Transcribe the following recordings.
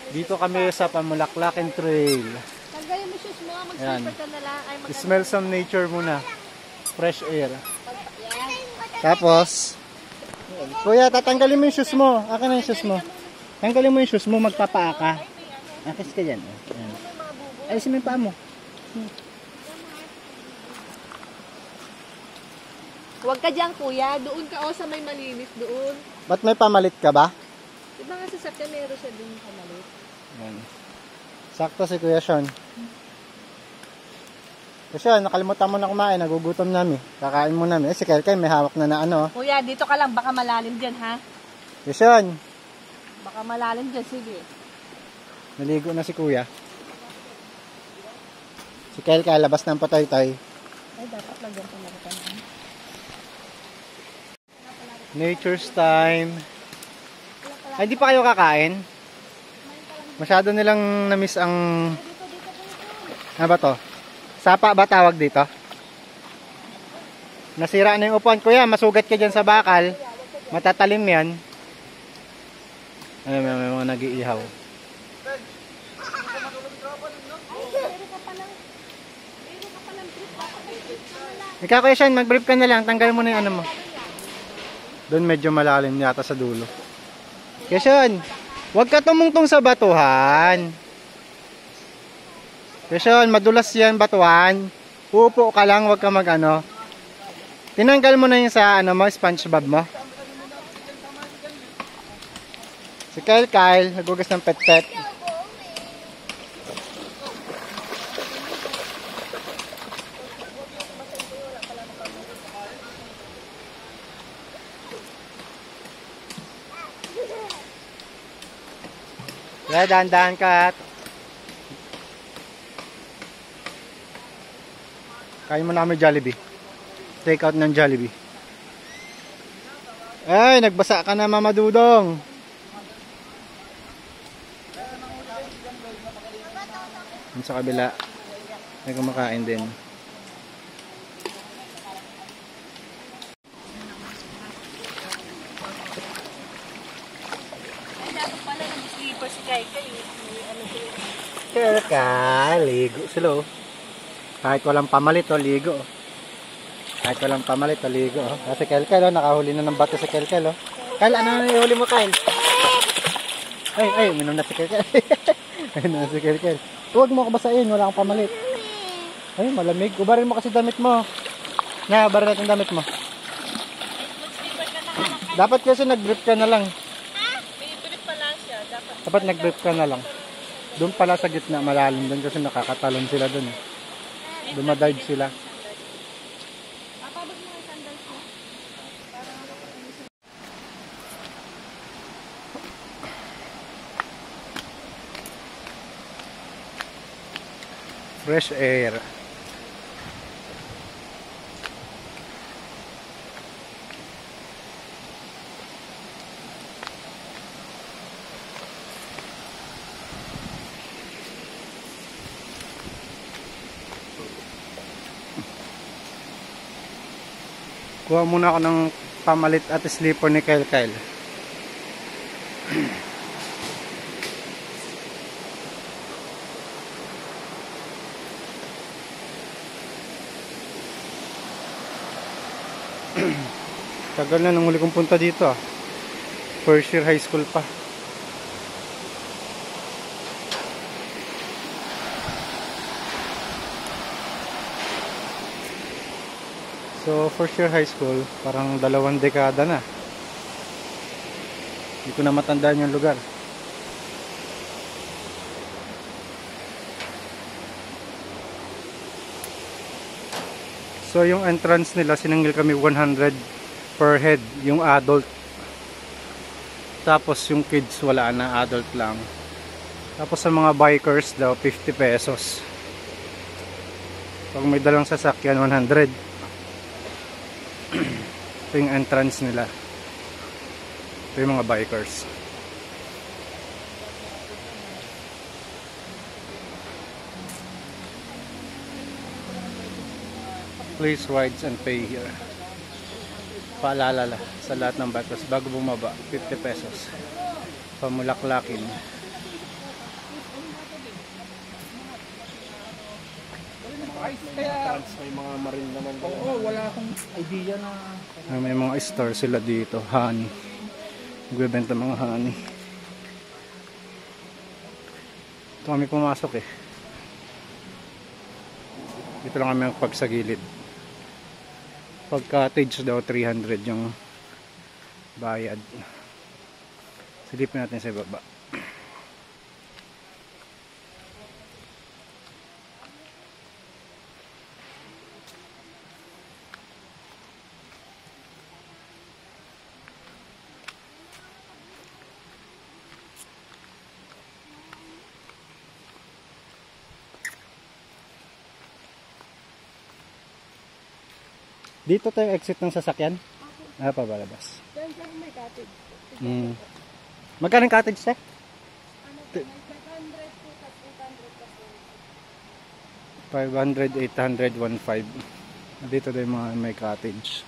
Dito kami sa Pamulaklakin Trail. Tanggalin mo shoes mo, mag-slipper ka na lang. Ay, Smell some nature muna. Fresh air. yan. Tapos, kuya, tatanggalin mo yung shoes mo. Akin na yung shoes mo. Tanggalin mo yung shoes mo, magpapaa ka. Akis ka dyan. Ayan. Alisin mo yung paa mo. Huwag ka dyan, kuya. Doon ka o sa may malinis doon. Ba't may pamalit ka ba? Diba nga sa sakya meron siya doon kamalit? Ayan. Sakto si Kuya Sean. Kuya Sean, nakalimutan mo na kumain. Nagugutom namin. Kakain mo namin. Si Kelkay may hawak na ano. Kuya, dito ka lang. Baka malalim dyan, ha? Kuya Sean, Baka malalim dyan. Sige. naligo na si Kuya. Si Kelkay labas ng patay-tay. Ay, dapat lang dyan talaga tayo. Nature's time. Ay, hindi pa kayo kakain? Masyado nilang na-miss ang... Ano ba to? Sapa ba tawag dito? Nasira na yung upuan. Kuya, masugat ka dyan sa bakal. Matatalim yan. Ay, may mga nag-iihaw. Ikaw, Kuya Sean, mag-brief ka na lang. Tanggal mo na yung ano mo. Doon medyo malalim yata sa dulo. Kuya Sean, huwag ka tumungtong sa batuhan. Kuya Sean, madulas yan batuhan. Uupo ka lang, huwag ka mag-ano. Tinanggal mo na yung sa ano mo, SpongeBob mo. Si Kyle, nagugas ng pet-pet. Kaya dahan-dahan ka at kain mo namin Jollibee. Take out ng Jollibee. Ay, nagbasa ka na, Mama Dudong. Yung sa kabila, may kumakain din. Si Kai-Kai, Kaya ligo sila oh. Kahit walang pamalit oh, ligo oh. Kahit walang pamalit oh, ligo oh. Kasi Kelkel oh, nakahuli na ng bato si Kelkel oh. Kyle, ano na ihuli mo Kyle? Ay, minom na si Kelkel. Minom na si Kelkel. Huwag mo kabasain, wala kang pamalit. Ay, malamig. Ubarin mo kasi damit mo. Na, ubarin natin damit mo. Dapat kasi nag-brief ka na lang. Dapat nag-brief ka na lang. Doon pala sa gitna malalim doon kasi nakakatalon sila doon. Dumadive sila. Fresh air. Kuha muna ako ng pamalit at slipper ni Kyle. Tagal na nang huli kong punta dito ah. First year high school pa. So, first year high school, parang 2 dekada na. Hindi ko na matandaan yung lugar. So, yung entrance nila, sinanggil kami 100 per head, yung adult. Tapos, yung kids, wala na, adult lang. Tapos, sa mga bikers daw, 50 pesos. Pag may dalang sasakyan, 100. Ito yung entrance nila. Ito yung mga bikers. Please rides and pay here. Paalala sa lahat ng bikers bago bumaba, 50 pesos. Pamulaklakin. price kaya may mga marine naman. Oo, wala akong idea na. May mga store sila dito, honey. Nagbebenta mga honey. Ito kami pumasok eh. Dito lang kami ang pagsagilid. Pag cottage daw 300 yung bayad. Silipin natin sa baba. Dito tayo exit ng sasakyan? Ah, pabalabas. Diyan siya may cottage. Magkano yung cottage, sir? Ano po, may 500 po, 500, 800, 800 1.5. Dito tayo mga may cottage.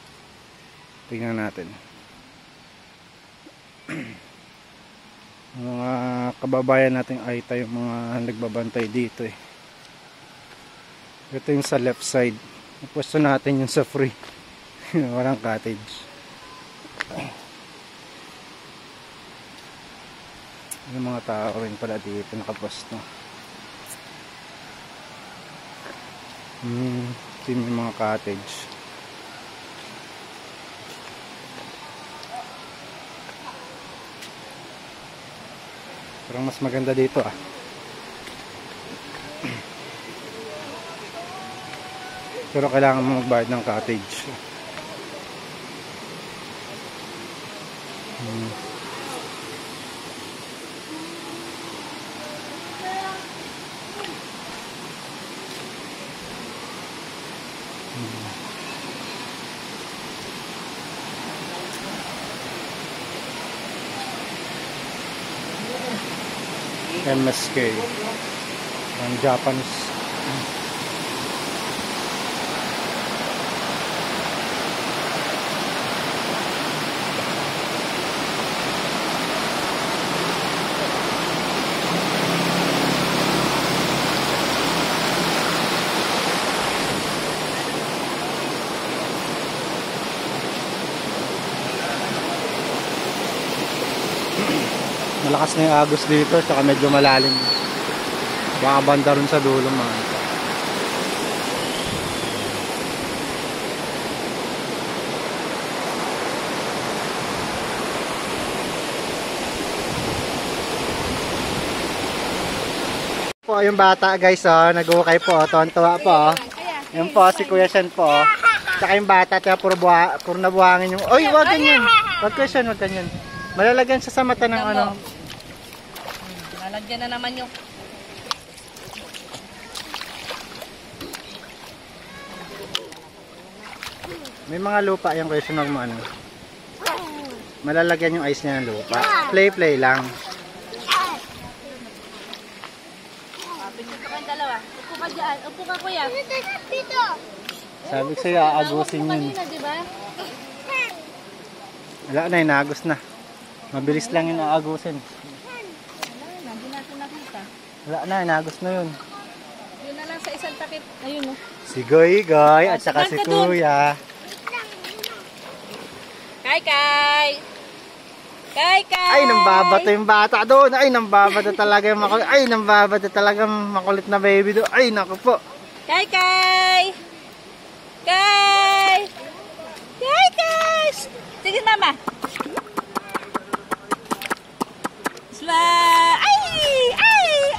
Tingnan natin. Mga kababayan natin ay tayo mga nagbabantay dito eh. Ito yung sa left side. Pwesto natin yung sa free. Walang cottage. Yung mga tao rin pala dito nakapwesto. Ito yung mga cottage. Parang mas maganda dito ah. Pero kailangan mo magbayad ng cottage. MSK. Ang Japanese. Malakas na yung agos dito, saka medyo malalim. Baka banda rin sa dulo mga ito. Po yung bata guys, oh, nag-ukay po, tuwan-tuwa po. Oh. Yan po si Kuya Sean po. Oh. Saka yung bata, puro nabuhangin yung... Oy, wag ganyan. Wag Kuya Sean, wag ganyan. Malalagyan siya sa mata ng ano. Lalagyan na naman yung... May mga lupa yung question mo ano. Malalagyan yung ice niya ng lupa. Play lang. Pinito kayong dalawa. Upo ka dyan. Upo ka kuya. Dito. Sabi ko sa'yo, aagusin yun. Kanina, diba? Wala na, inagos na. Mabilis lang yung aagusin. Hindi natin nakita. Wala na, inagos na yun. Yun na lang sa isang takip. Ayun o. Si Goy at saka si Kuya. Kai! Kai! Ay, nambabato yung bata doon. Ay, nambabato talaga yung makulit. Ay, nambabato talaga yung makulit na baby doon. Ay, naku po. Kai! Sige mama. Ay!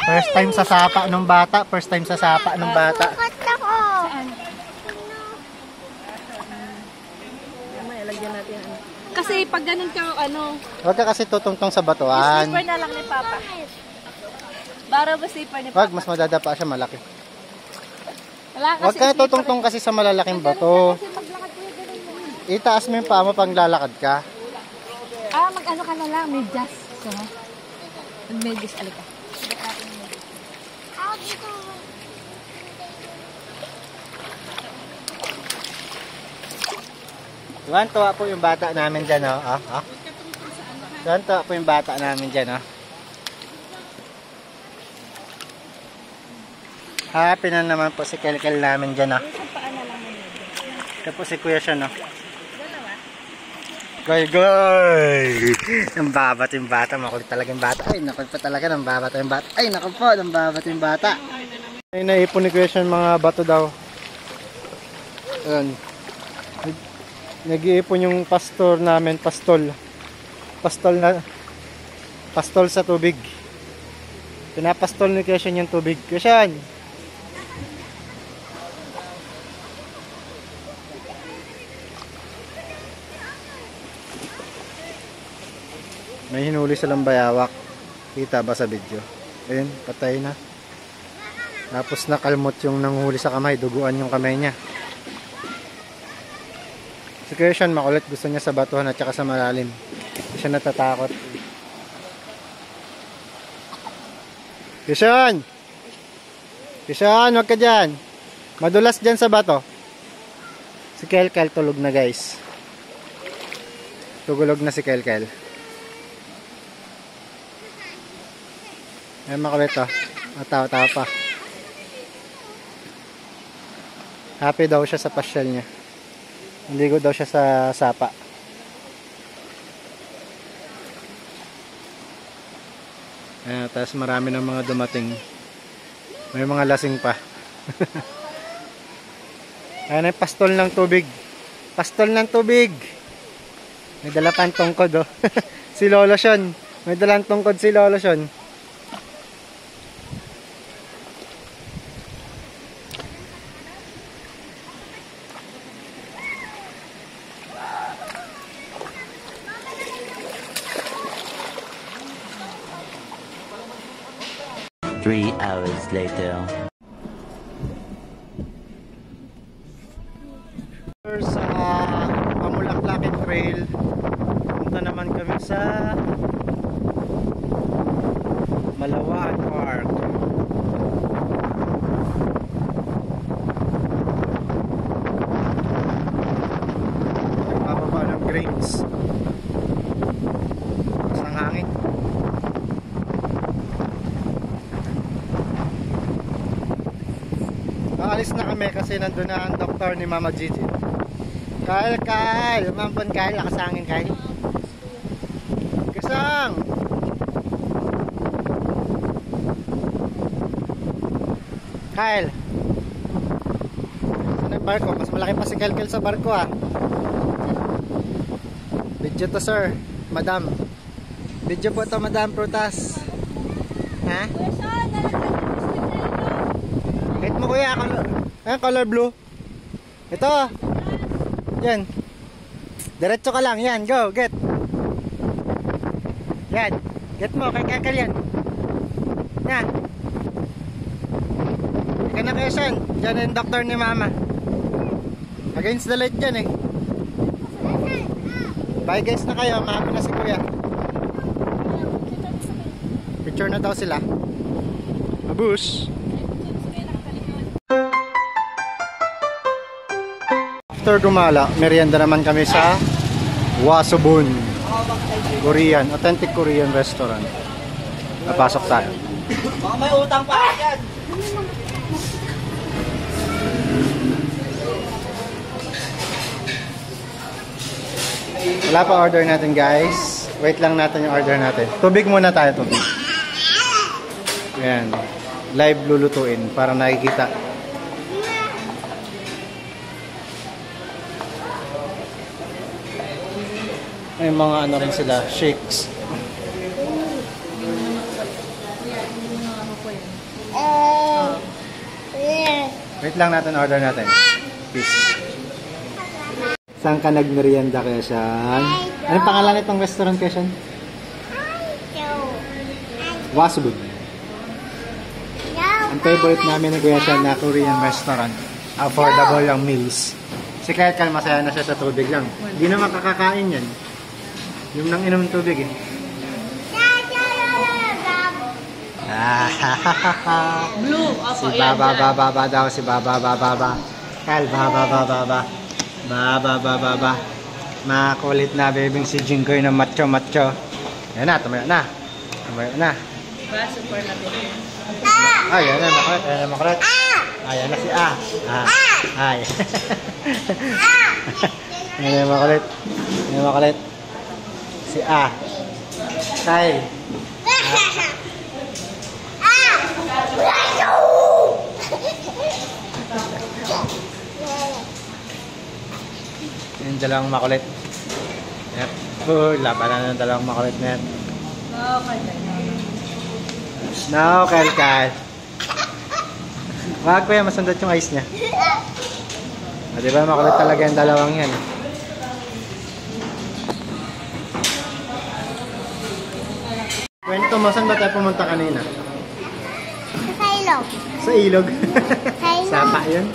First time sa sapa nung bata. First time sa sapa nung bata. Saan? Mamaya, lagyan natin ano. Kasi pag ganun ka, ano, Huwag ka kasi tutungtong sa batuan. slipper na lang ni Papa. Baro ba slipper ni Papa? Huwag, mas madadapa siya malaki. Wala kasi Huwag ka slipper. tutungtong kasi sa malalaking bato. Kasi maglakad ko yung ganun mo. Itaas mo yung paa mo pang lalakad ka. Mag-ano ka na lang, may jazz. So, may jazz, alika. Tuwan-tuwa po yung bata namin dyan, oh. Tuwan-tuwa po yung bata namin dyan, oh. Happy na naman po si Kelkel namin dyan, ah. Isang paa na lang mo. Ito po si Kuya siya, no? Dalawa. Goy, goy! Ang babat yung bata. Makulit talaga yung bata. Ay, nakulit pa talaga ng babat yung bata. Ay, naku po, ng babat yung bata. Ay, naipon ni Kuya siya mga bato daw. Ayan. Nag-iipon yung pastor namin, pastol. Pastol sa tubig. Pinapastol ni Kuya siya yung tubig. Kuya siya! May hinuli silang bayawak. Kita ba sa video? Ayun, patay na. Tapos nakalmot yung nanghuli sa kamay. Duguan yung kamay niya. Si Christian makulit. Gusto niya sa batuhan at saka sa malalim. Hindi siya natatakot. Christian! Christian, huwag ka dyan. Madulas dyan sa bato. Si Kelkel tulog na, guys. Tugulog na si Kelkel. Ay, makulit, oh. Matawa-tawa pa. Happy daw siya sa pasyal niya. Ligo daw siya sa sapa. Ayan, tapos marami ng mga dumating. May mga lasing pa. Ayan ay pastol ng tubig. Pastol ng tubig. May dala pang tungkod, oh. Si Lolo Sean. May dalang tungkod si Lolo Sean. Three hours later. Sa Pamulaklakin Trail, punta naman kami sa Malawaan Park. Nagbababa ng grapes. Isang hangin. Aalis na kami kasi nandun na ang doktor ni Mama Gigi. Kyle, umampon Kyle, nakasangin Kyle. Kasang! Kyle! Saan yung barko? Mas malaki pa si Kelkel sa barko, ah. Video to, sir. Madam. Video po to, Madam Prutas. Ha? Hit mo kuya, color blue. Ito. Yan. Diretso ka lang, yan, go, get. Yan. Get mo, kay Kelkel yan. Yan. Ika na kayo, son. Diyan yung doktor ni Mama. Against the light dyan, eh. Bye guys na kayo, mahabi na si kuya. Picture na daw sila. Abus. After gumala, merienda naman kami sa Wasubun Korean, authentic Korean restaurant. Napasok tayo. Baka may utang pa yan. Wala pa order natin, guys. Wait lang natin yung order natin. Tubig muna tayo, tubig. Ayan. Live lulutuin para nakikita. May mga ano rin sila, shakes. Wait lang natin, order natin. Peace. Saan ka nagmerienda, Keshan? Anong pangalan itong restaurant, Keshan? Wasubun. Ang favorite namin ni Kuya Sean na Korean restaurant. Affordable yung meals. Si Kelkel masaya na siya sa tubig lang. Hindi naman kakakain yan. Yung nang inom ng tubig, eh. Blue. Si Baba daw, si Baba. Kal, Baba. Baba. Makulit na bebing si Jingoy na macho. Yan na, tumayo na. Ba, super natin. Ay, yan na, makulit. Yan na, makulit. Ay, yan na si A. Ay. Yan na, makulit. Yan na, makulit. Si A. Kyle. Yung dalawang makulit. Yan. Labanan ng dalawang makulit na yan. No, Kyle. Wag ko yan, masundot yung ice niya. Diba, makulit talaga yung dalawang yan. Kwento mo, saan ba tayo pumunta kanina? Sa ilog. Sa ilog. Sa ilog. Sapa yun?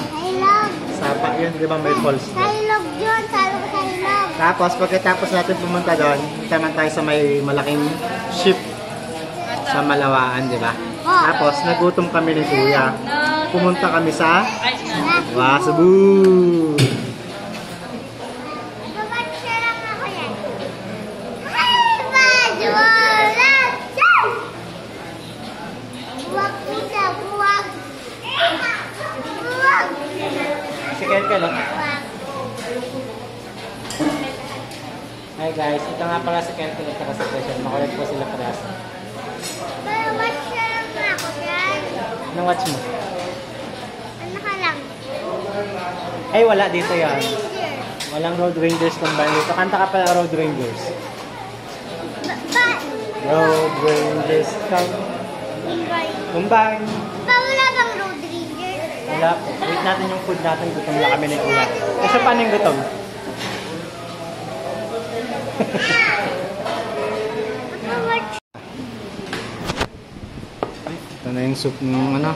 Sa ilog. Sapa yun, di ba may falls Sa doon? ilog yun. Sa ilog. Tapos, pagkatapos natin pumunta doon, taman tayo sa may malaking ship sa Malawaan, di ba? Tapos, nagutom kami ni Kuya. Pumunta kami sa Cebu. Babakshare lang ako yan. Ay, majulat! Buwag kita, buwag. Buwag. Si Kelkel, no? Buwag. Hi guys, ito nga pala si Kelkel at saka si Kelkel. Makulit po sila paras. Babakshare lang ako yan. Anong watch mo? Ano ka lang? Ay, wala dito yan. Ranger. Walang Road Rangers combine dito. Kanta ka pala Road Rangers. Ba? Road Rangers combine. Ba wala bang road ranger? Wala. Wait natin yung food natin. Gutom na kami ni Kuya. Kasi paano yung gutom? Ito na yung soup ng ano.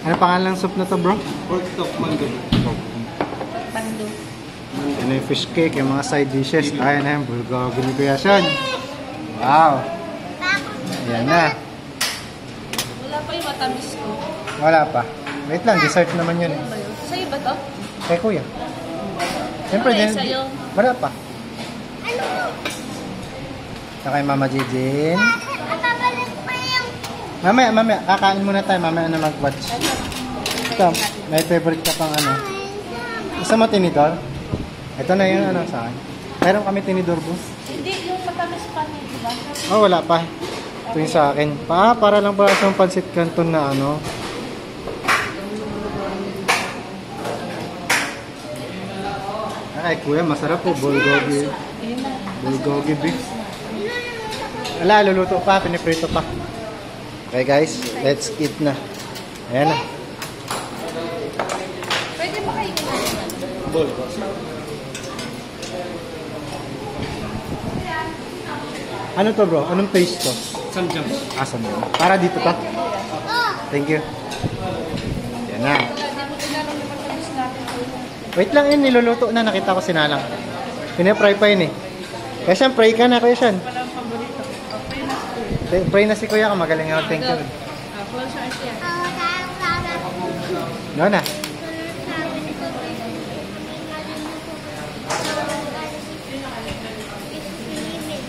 Ano pangalan ng soup na to, bro? Pork top mango. Pando. Ano yung fish cake, yung mga side dishes. Ayan na yung bulgogi ni Kuya Sean. Wow. Ayan na. Wala pa yung matamis ko. Wala pa. Wait lang, dessert naman yun. Sa'yo ba to? Kay Kuya. Siyempre Okay, din. sa'yo. Wala pa. Ito kay Mama Jijin. Babalik pa yung... Mamaya. Kakain muna tayo. Mamaya na mag-watch. Ito, may favorite ka pang ano. Gusto mo tinidor? Ito na yung ano sa akin. Meron kami tinidor, boss. Hindi, yung matamis pa niya, di ba? Oh, wala pa. Ito yung sa akin. Para lang para sa pansit canton na ano. Ay, kuya, masarap po. Bulgogi. Bulgogi beef. Wala, luluto pa. Piniprito pa. Okay, guys. Let's eat na. Ayan na. Pwede ba kayo Ano to, bro? Anong taste to? Samjang. Samyang. Para dito to. Thank you. Yan na. Wait lang yun, niluluto na. Nakita ko sinalang. Pinapry pa yun eh. Kaya siya, pray ka na, Kuya Sean. Pray na si Kuya ka. Magaling ako. Thank you. No na.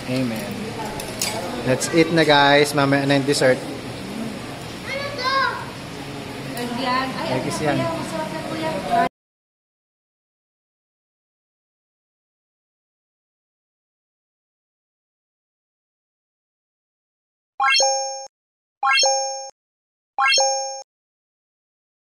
Amen. Let's eat na, guys. Mamaya na yung dessert. Ano to? Yan. Ay, Eggs yan. masarap na kuya.